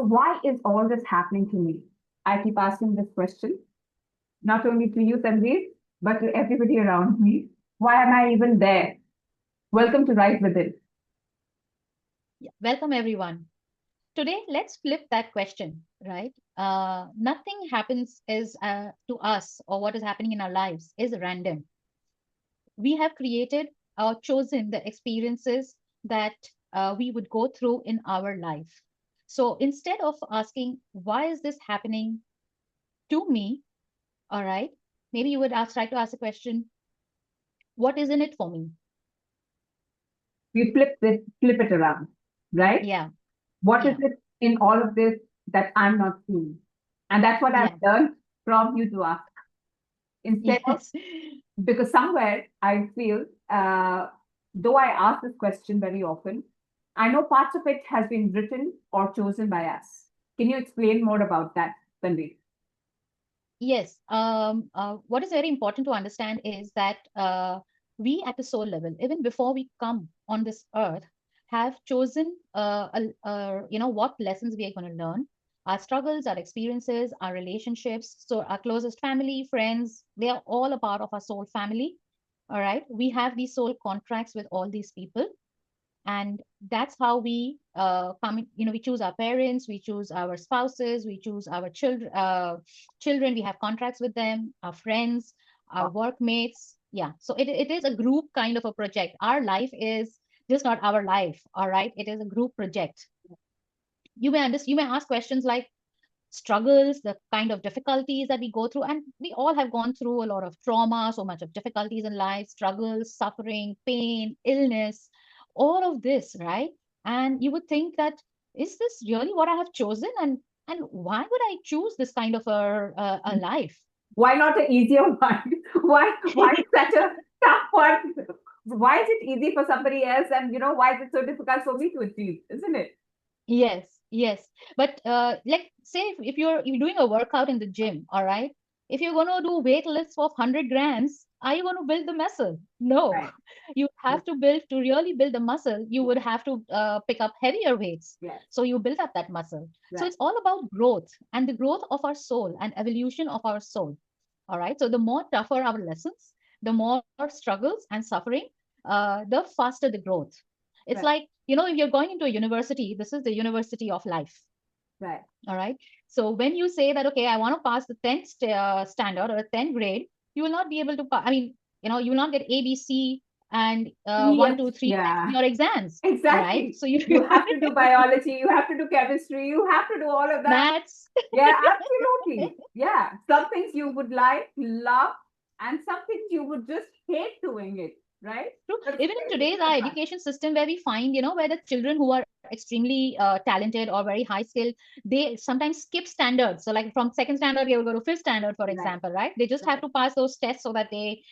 why is all this happening to me? I keep asking this question, not only to you, Tanveer, but to everybody around me. Why am I even there? Welcome to Rise Within. Yeah. Welcome, everyone. Today, let's flip that question, right? Nothing happens to us or what is happening in our lives is random. We have created or chosen the experiences that we would go through in our life. So instead of asking, why is this happening to me? All right, maybe you would try to ask a question, what is in it for me? We flip it around, right? Yeah, What is yeah, it in all of this that I'm not seeing? And that's what I've yeah, learned from you to ask. Instead of, yes. because somewhere I feel, though I ask this question very often, I know parts of it has been written or chosen by us. Can you explain more about that, Tanvi? Yes. What is very important to understand is that we at the soul level, even before we come on this earth, have chosen, what lessons we are going to learn. Our struggles, our experiences, our relationships. So our closest family, friends, they are all a part of our soul family. All right. We have these soul contracts with all these people, and that's how we we choose our parents, we choose our spouses, we choose our children, we have contracts with them, our friends, our workmates. Yeah, so it is a group kind of a project. Our life is just not our life, all right? It is a group project. You may ask questions like struggles, the kind of difficulties that we go through. And we all have gone through a lot of trauma, so much of difficulties in life, struggles, suffering, pain, illness, all of this, right? And you would think that, is this really what I have chosen? And why would I choose this kind of a life? Why not an easier one? Why such a tough one? Why is it easy for somebody else, and why is it so difficult for me to achieve? Isn't it? Yes, yes. But like say if you're doing a workout in the gym, all right? If you're going to do weight lifts of 100 grams, are you going to build the muscle? No. Right. You have to build to really build the muscle, you would have to pick up heavier weights. Yes. So you build up that muscle. So Right. it's all about growth and the growth of our soul and evolution of our soul. All right. So the more tougher our lessons, the more struggles and suffering, the faster the growth. It's Right. like, if you're going into a university, this is the university of life. Right. All right. So when you say that, okay, I want to pass the 10th standard or a 10th grade, you will not be able to, I mean, you will not get A, B, C, and one, Yes. two, three in Yeah. your exams. All right. Exactly. So you You have to do biology. You have to do chemistry. You have to do all of that. maths. Yeah, absolutely. Yeah. Some things you would like, love, and some things you would just hate doing it, right? True. But Even in still, it's today's the our fun. education system, where we find, where the children who are extremely talented or very high skilled, they sometimes skip standards. So, like from second standard, they will go to fifth standard, for Right. example, right? They just have Right. to pass those tests so that they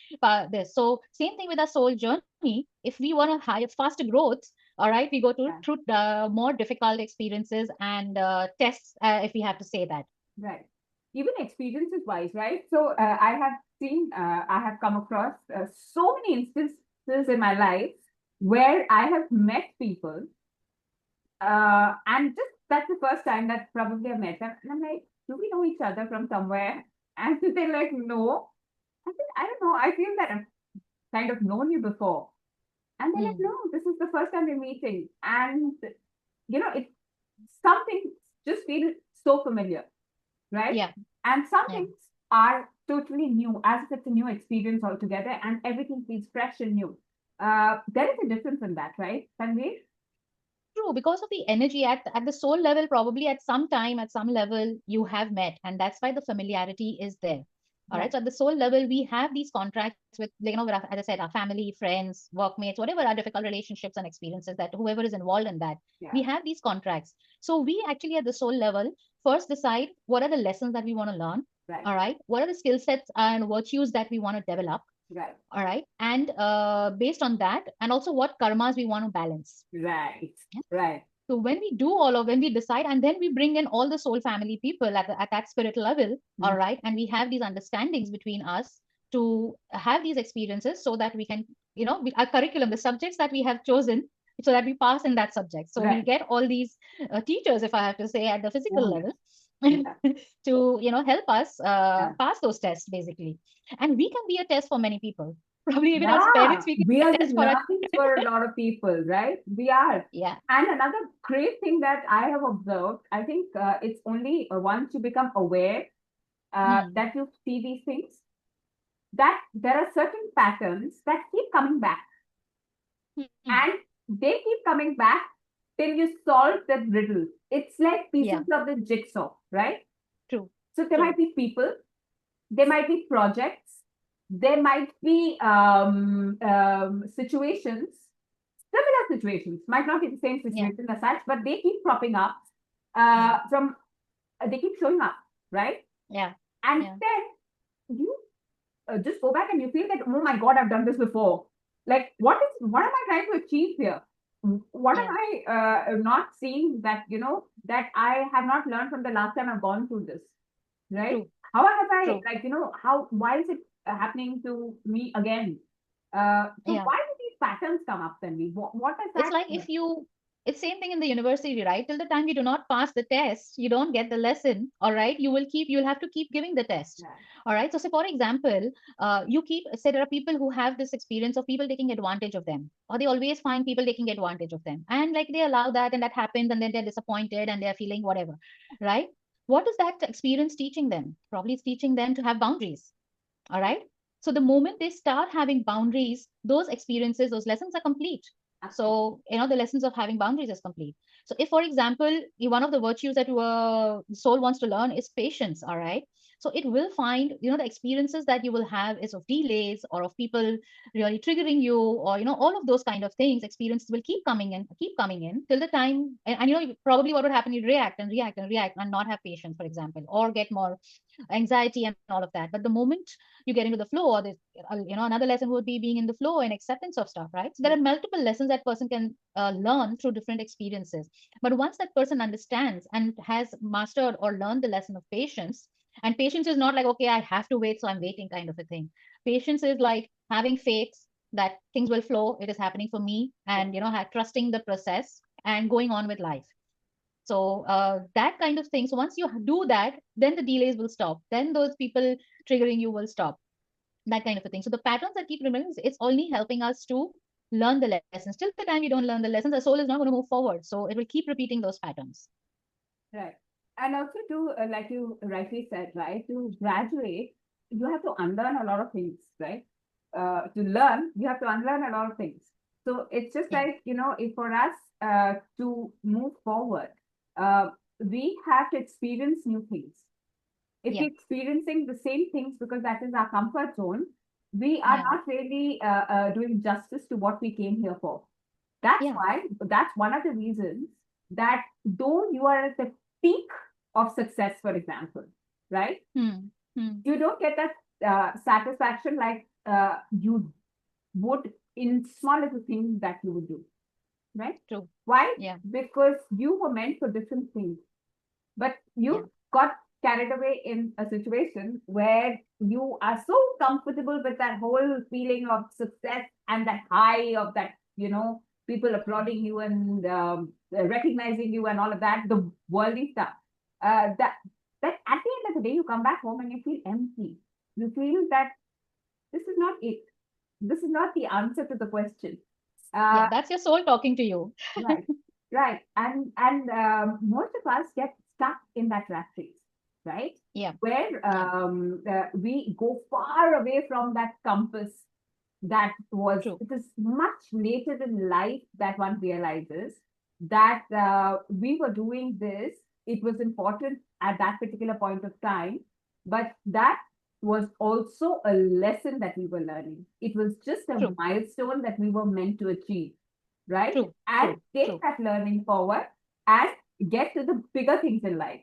this. So, same thing with our soul journey. If we want a higher, faster growth, all right, we go Yeah. through more difficult experiences and tests, if we have to say that. Right. Even experiences wise, right? So I have come across so many instances in my life where I have met people, and just that's the first time that probably I met them, and I'm like, do we know each other from somewhere? And they're like, no. I said, I don't know. I feel that I've kind of known you before, and they're like, Hmm. no, this is the first time we're meeting, and it's something just feels so familiar, right? Yeah, And some yeah. things are totally new, as if it's a new experience altogether, and everything feels fresh and new. There is a difference in that, right, Tanvir? True, because of the energy at the soul level, probably at some time, at some level, you have met, and that's why the familiarity is there. All right. Right. So at the soul level, we have these contracts with, as I said, our family, friends, workmates, whatever our difficult relationships and experiences that whoever is involved in that, Yeah. we have these contracts. So we actually at the soul level first decide what are the lessons that we want to learn. Right. All right. What are the skill sets and virtues that we want to develop? Right. All right. And based on that, and also what karmas we want to balance. Right. Right. So when we decide, and then we bring in all the soul family people at that spirit level, all Mm. right, and we have these understandings between us to have these experiences so that we can, our curriculum, the subjects that we have chosen, so that we pass in that subject. So we Right. get all these teachers, if I have to say, at the physical Oh, level yeah. to help us Yeah. pass those tests basically. And we can be a test for many people. Probably even as Yeah, parents, we can we be are a the test for our learnings children. for a lot of people, right? We are. Yeah. And another great thing that I have observed, I think it's only once you become aware Hmm. that you see these things, that there are certain patterns that keep coming back. Hmm. And they keep coming back till you solve that riddle. It's like Yeah. pieces of the jigsaw, right? True. So there True. might be people, there might be projects, there might be situations, similar situations, might not be the same Yeah. situation as such, but they keep cropping up Yeah. from, they keep showing up, right? Yeah. And Yeah. then you just go back and you feel that, oh my God, I've done this before. Like, what am I trying to achieve here? What am Yeah. I not seeing that, that I have not learned from the last time I've gone through this, right? True. How have I, True. like, why is it happening to me again? So Yeah. why do these patterns come up then? What is It's that? like if you, it's same thing in the university, right? Till the time you do not pass the test, you don't get the lesson. All right. You'll have to keep giving the test. Yeah. All right. So say, for example, say there are people who have this experience of people taking advantage of them, or they always find people taking advantage of them. And like they allow that and that happens, and then they're disappointed and they're feeling whatever. Right. What is that experience teaching them? Probably it's teaching them to have boundaries. All right. So the moment they start having boundaries, those experiences, those lessons are complete. Absolutely. So, the lessons of having boundaries is complete. So, if, for example, one of the virtues that your soul wants to learn is patience, all right. So, it will find, the experiences that you will have is of delays or of people really triggering you, or, all of those kind of things, experiences will keep coming in till the time. And probably what would happen, you react and react and react and not have patience, for example, or get more anxiety and all of that. But the moment you get into the flow, or this, another lesson would be being in the flow and acceptance of stuff, right? So there are multiple lessons that person can learn through different experiences. But once that person understands and has mastered or learned the lesson of patience, and patience is not like, okay, I have to wait, so I'm waiting kind of a thing. Patience is like having faith that things will flow, it is happening for me, and trusting the process and going on with life. So that kind of thing. So once you do that, then the delays will stop. Then those people triggering you will stop. That kind of a thing. So the patterns that keep remaining, it's only helping us to learn the lessons. Till the time we don't learn the lessons, the soul is not going to move forward. So it will keep repeating those patterns. Right. And also to, like you rightly said, right, to graduate, you have to unlearn a lot of things, right? To learn, you have to unlearn a lot of things. So it's just Yeah. like, if for us to move forward, we have to experience new things. If Yeah. we're experiencing the same things because that is our comfort zone, we are Yeah. not really doing justice to what we came here for. That's Yeah. why, that's one of the reasons that though you are at the peak of success, for example, right? Hmm. Hmm. You don't get that satisfaction like you would in small little things that you would do, right? True. Why? Yeah. Because you were meant for different things, but Yeah. you got carried away in a situation where you are so comfortable with that whole feeling of success and that high of that, people applauding you and recognizing you and all of that, the worldly stuff. That at the end of the day, you come back home and you feel empty. You feel that this is not it. This is not the answer to the question. Yeah. Uh, That's your soul talking to you. Right, right, and most of us get stuck in that rat race, right? Yeah. Where Yeah. we go far away from that compass. That was True. it is much later in life that one realizes that we were doing this. It was important at that particular point of time, but that was also a lesson that we were learning. It was just a True. milestone that we were meant to achieve, right? True. And True. take True. that learning forward and get to the bigger things in life.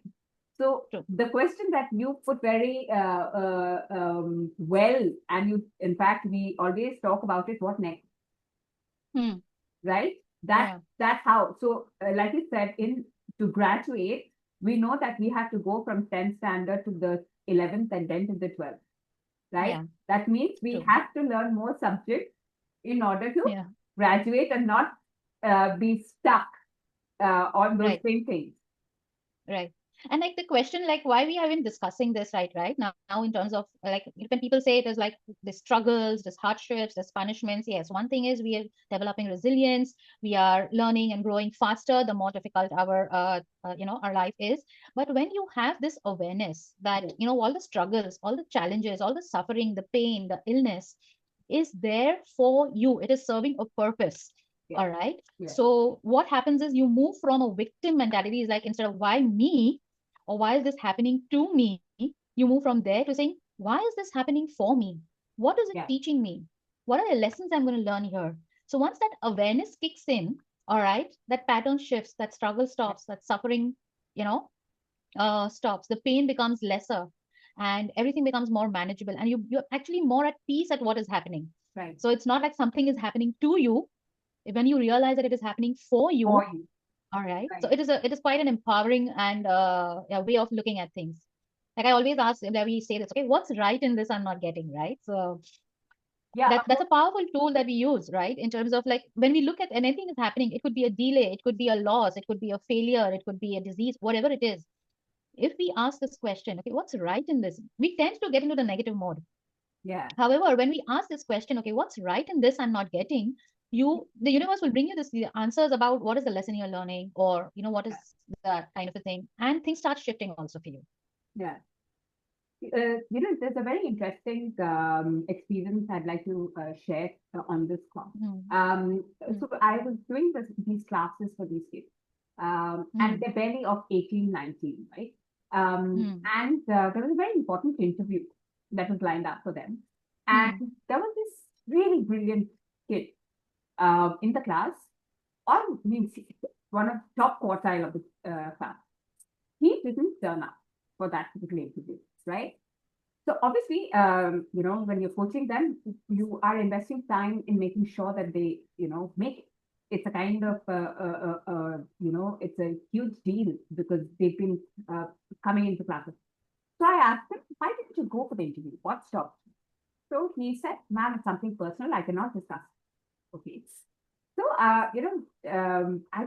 So True. the question that you put very well, and you, in fact, we always talk about it. What next, Hmm. right? That Yeah. that's how. So, like you said, in to graduate, we know that we have to go from 10th standard to the 11th and then to the 12th, right? Yeah. That means we True. have to learn more subjects in order to Yeah. graduate and not. be stuck on those Right. same things. Right. And like the question, like why we are even discussing this right now in terms of like when people say it is like the struggles, the hardships, the punishments. Yes, one thing is we are developing resilience. We are learning and growing faster the more difficult our our life is. But when you have this awareness that Yes, all the struggles, all the challenges, all the suffering, the pain, the illness is there for you. It is serving a purpose. yes, All right. yes, So what happens is you move from a victim mentality, is like instead of why me or why is this happening to me, you move from there to saying, why is this happening for me? What is it yes, teaching me? What are the lessons I'm going to learn here? So once that awareness kicks in, all right, that pattern shifts, that struggle yes, stops, that suffering, you know, stops, the pain becomes lesser and everything becomes more manageable. And you're actually more at peace at what is happening. right. So it's not like something is happening to you when you realize that it is happening for For you. you, All right, so right. it is quite an empowering and yeah, way of looking at things. Like I always ask, that we say this, okay, what's right in this I'm not getting, right? So Yeah, that's a powerful tool that we use, right? In terms of like when we look at anything is happening, it could be a delay, it could be a loss, it could be a failure, it could be a disease, whatever it is. If we ask this question, okay, what's right in this, we tend to get into the negative mode. yeah, However, when we ask this question, okay, what's right in this I'm not getting, the universe will bring you this the answers about what is the lesson you're learning, or what yeah, is that kind of a thing, and things start shifting also for you. yeah. There's a very interesting experience I'd like to share on this call. Hmm. Um, Hmm. so I was doing these classes for these kids, and Hmm. they're barely of 18, 19, right? Hmm. And there was a very important interview that was lined up for them. And Hmm. there was this really brilliant kid in the class, or means one of top quartile of the class. He didn't turn up for that particular interview, right? So obviously, when you're coaching them, you are investing time in making sure that they, make it. It's a kind of, it's a huge deal because they've been coming into classes. So I asked him, why didn't you go for the interview? What stopped you? So he said, ma'am, it's something personal. I cannot discuss. Okay. So, I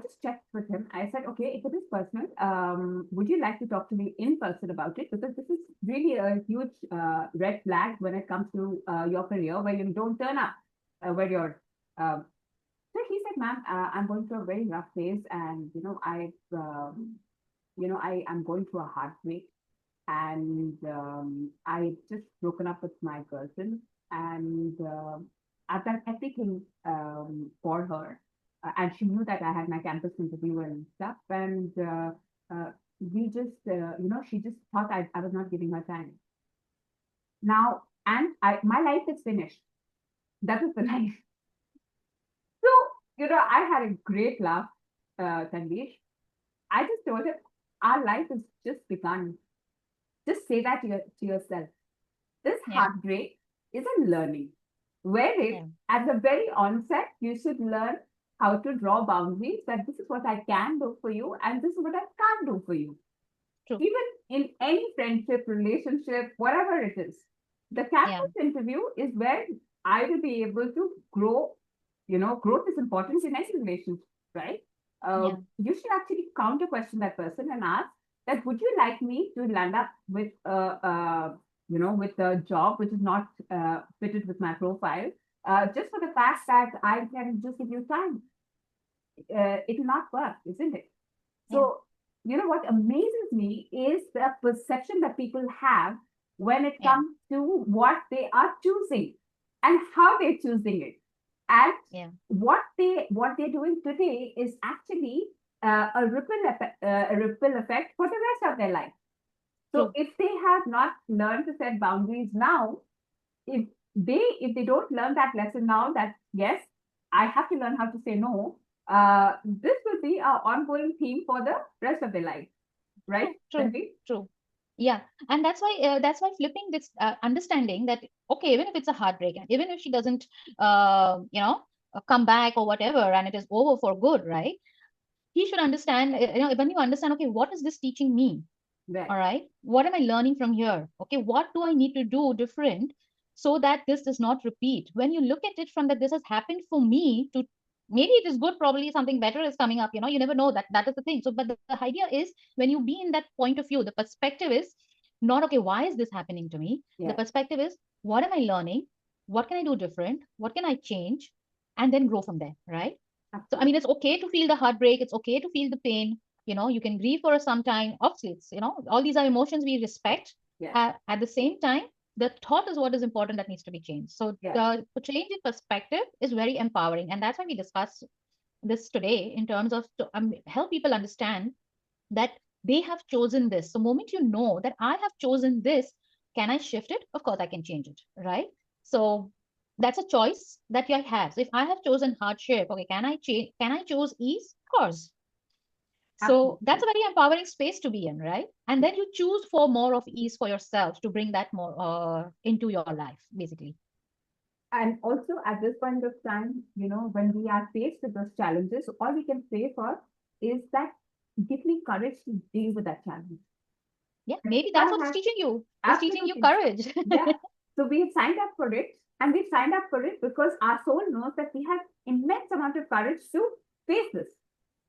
just checked with him. I said, okay, if it is personal, would you like to talk to me in person about it? Because this is really a huge red flag when it comes to your career where you don't turn up, where you're. So he said, ma'am, I'm going through a very rough phase and, I am going through a heartbreak and I just broken up with my girlfriend, and I've done everything for her, and she knew that I had my campus interview and stuff, and we just, she just thought I was not giving her time. Now, and my life is finished. That is the life. So, I had a great laugh, Tanveer. I just told him, our life is just begun. Just say that to yourself. This Yeah. heartbreak is a learning, wherein Yeah. at the very onset, you should learn how to draw boundaries that this is what I can do for you and this is what I can't do for you. True. Even in any friendship, relationship, whatever it is, the Yeah. campus interview is where I will be able to grow. Growth is important in any relationship, right? Yeah. You should actually counter question that person and ask that would you like me to land up with with a job which is not fitted with my profile, just for the fact that I can just give you time. It will not work, isn't it? Yeah. So, what amazes me is the perception that people have when it Yeah. comes to what they are choosing and how they're choosing it. And Yeah. what they're doing today is actually a ripple effect for the rest of their life. So True. if they have not learned to set boundaries now, if if they don't learn that lesson now, that yes, I have to learn how to say no, this will be our ongoing theme for the rest of their life, right, True. True. Tanvi? True. Yeah, and that's why flipping this understanding that okay, even if it's a heartbreak, and even if she doesn't, come back or whatever, and it is over for good, right? He should understand. When you understand, okay, what is this teaching me? Right, All right, what am I learning from here? Okay, what do I need to do different so that this does not repeat? When you look at it from that, this has happened for me to maybe it is good, probably something better is coming up, you never know. That is the thing. So but the idea is, when you be in that point of view, the perspective is not, okay, why is this happening to me? The Yes, perspective is, what am I learning? What can I do different? What can I change? And then grow from there, right? So I absolutely. mean, it's okay to feel the heartbreak, it's okay to feel the pain, you can grieve for some time. Obviously, it's, all these are emotions we respect. Yes, At the same time, the thought is what is important, that needs to be changed. So yes, the change in perspective is very empowering, and that's why we discuss this today, in terms of to help people understand that they have chosen this. So moment you know that I have chosen this, can I shift it? Of course I can change it, right? So that's a choice that I have. So if I have chosen hardship, okay, can I change? Can I choose ease? Of course. So that's absolutely. a very empowering space to be in, right? And then you choose for more of ease for yourself, to bring that more into your life, basically. And also at this point of time, when we are faced with those challenges, all we can pray for is that give me courage to deal with that challenge. Yeah, And if maybe I that's what it's have teaching you. It's teaching you absolutely, courage. yeah. So we've signed up for it, and we've signed up for it because our soul knows that we have immense amount of courage to face this.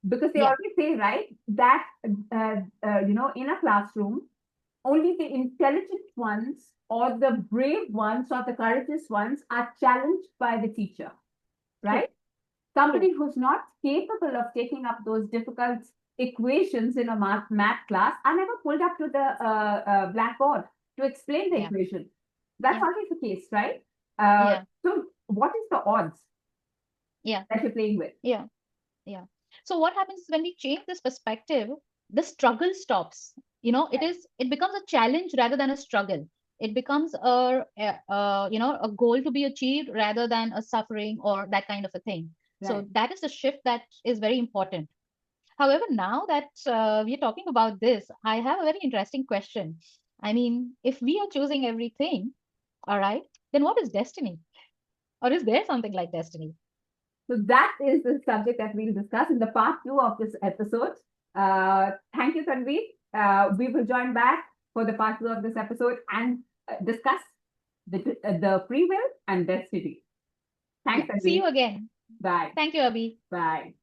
Because they Yeah, always say, right, that in a classroom, only the intelligent ones or the brave ones or the courageous ones are challenged by the teacher, true, right? true. Somebody who's not capable of taking up those difficult equations in a math class are never pulled up to the blackboard to explain the Yeah, equation. That's yeah, always the case, right? yeah, So, what is the odds yeah, that you're playing with? yeah. Yeah. So what happens when we change this perspective, the struggle stops. It becomes a challenge rather than a struggle. It becomes a goal to be achieved rather than a suffering or that kind of a thing. So Right. that is the shift that is very important. However, now that we're talking about this, I have a very interesting question. I mean, if we are choosing everything, all right, then what is destiny? Or is there something like destiny? So that is the subject that we'll discuss in the part two of this episode. Thank you, Tanvi. We will join back for the part two of this episode and discuss the free will and destiny. Yeah. Thanks, See you Tanvi. again. Bye. Thank you, Abhi. Bye.